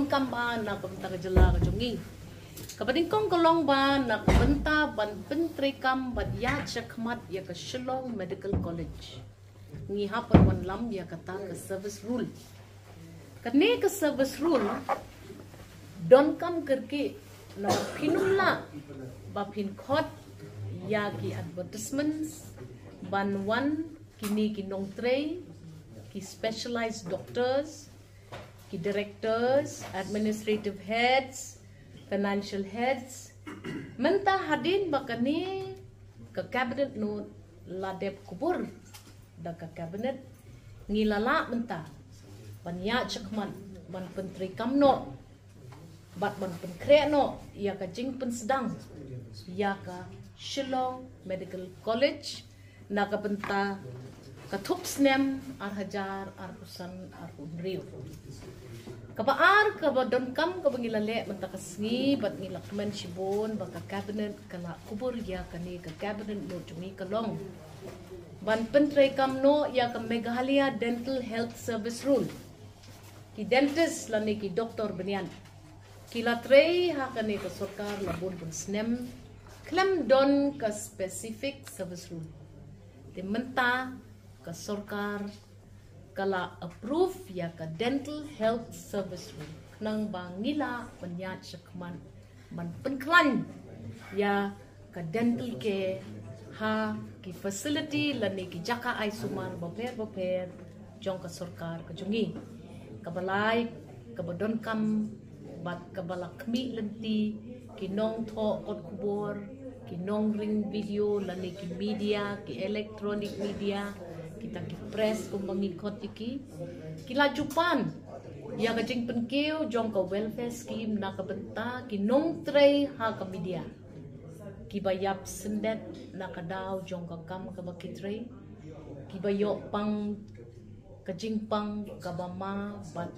kam ba na kabenta ka jala ka jungi. Kapading kong kalong ba na kabenta ban pentri kam bad ya chakmat ya ka Shillong Medical College. Ngi hapan wan lam ya kata ka service rule. Kane ka service rule don kam kerki na pinumla ba pin khot ya ki advertisements ban wan kini kinong tray ki specialized doctors ki directors administrative heads financial heads menta hadin bakani ke cabinet no ladep kubur da ka cabinet ngilala menta banya chakman ban pentri kamno bat ban penkre no ya ka jing pen sedang ya ka Shillong Medical College na ka benta ka thupsnem ar hajar ar pusan ar unriu ka baar ka badon kam ka bangilale menta ka sngi bat ngilak men shibon ba ka cabinet kala kubur ya ka ni ka cabinet no tumi kalong ban pentre kam no ya ka Meghalaya Dental Health Service Rule ki dentist lani ki doktor benian kila trei hakane ka sarkar labon pun snem klem don ka specific service rule de menta ka sarkar kala approve ya ka dental health service rule nang bangila penyat sakman man penklan ya ka dental ke ha ki facility lani ki jaka ai sumar baper jong ka sarkar ka jungi kabalai kabadon kam bat kabalak mi lenti kinong tho kot kubor kinong ring video lani ki media ki electronic media kita ki press kumbangi kot iki kila jupan ya kajing penkeu jong ka welfare scheme na ka benta kinong tray ha ka media ki bayap sendet na ka daw jong ka kam ka bakitray ki bayo pang kajing pang kabama bat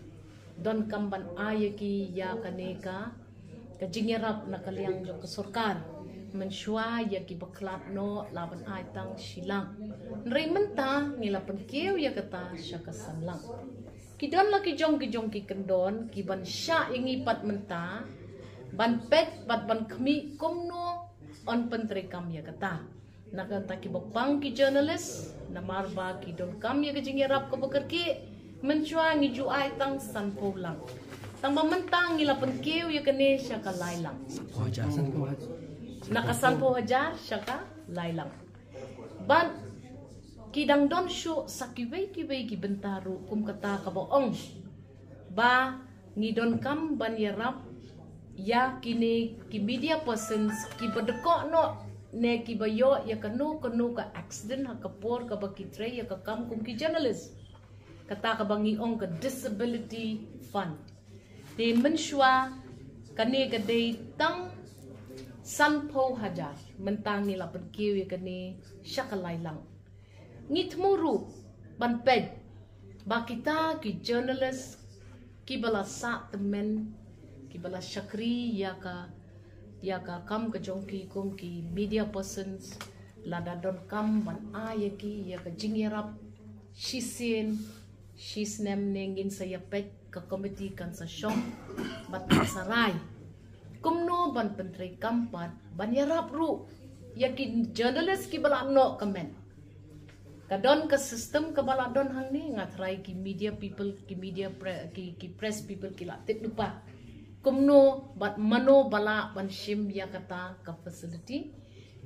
don kamban ayaki ya kaneka kajingerap na kaliang jo kasurkar mensyua ya ki baklat no laban aitang silang nrimenta ngilapan keu ya kata syaka sanlang kidon laki jong ki kendon ki ban sya ingi pat menta ban pet bat ban kmi komno on pentri kam ya kata nakanta ki bapang ki journalist namarba ki don kam ya kajingerap ko bakerki mencuang niju ai tang san po lang tang mentang ngilapan keu ya kene syaka lailang nakasan po hajar syaka lailang ban kidang don syo sakiwei ki bentaru kum kata ka boong ba ngidon kam ban yarap ya kini ki media persons ki bedeko no ne ki bayo ya kanu ka accident ha kapor ka bakitre ya ka kam kum ki journalist kata ka bangiong ka disability fund de mensyua kani ka de tang sanpo hajar mentang ni lapan kiu ya kani syakalai lang ngitmuru ban ped ba kita ki journalist ki bala sa temen ki bala syakri ya ka kam ka jongki kum ki media persons lada don kam ban ayaki ya ka jingerap shisin shisnem nengin saya pet ke komiti kan sa syong bat sarai kumno ban pentri kampat ban yarap ru yakin journalist ki bala no comment kadon ke sistem ke bala don hang ni ngatrai ki media people ki media ki press people ki latit lupa kumno bat mano bala ban shim ya kata ka facility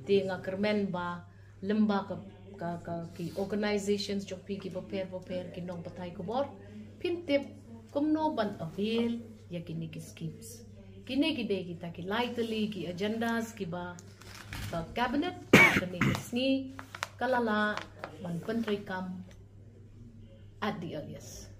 te ngakermen ba lemba ka ki organizations jopi ki paper ki nong patay kubor pintip kumno ban avail ya kini ki schemes kini gide kita ki lightly ki agendas ki ba ka cabinet kini kisni kalala ban pentri kam at the earliest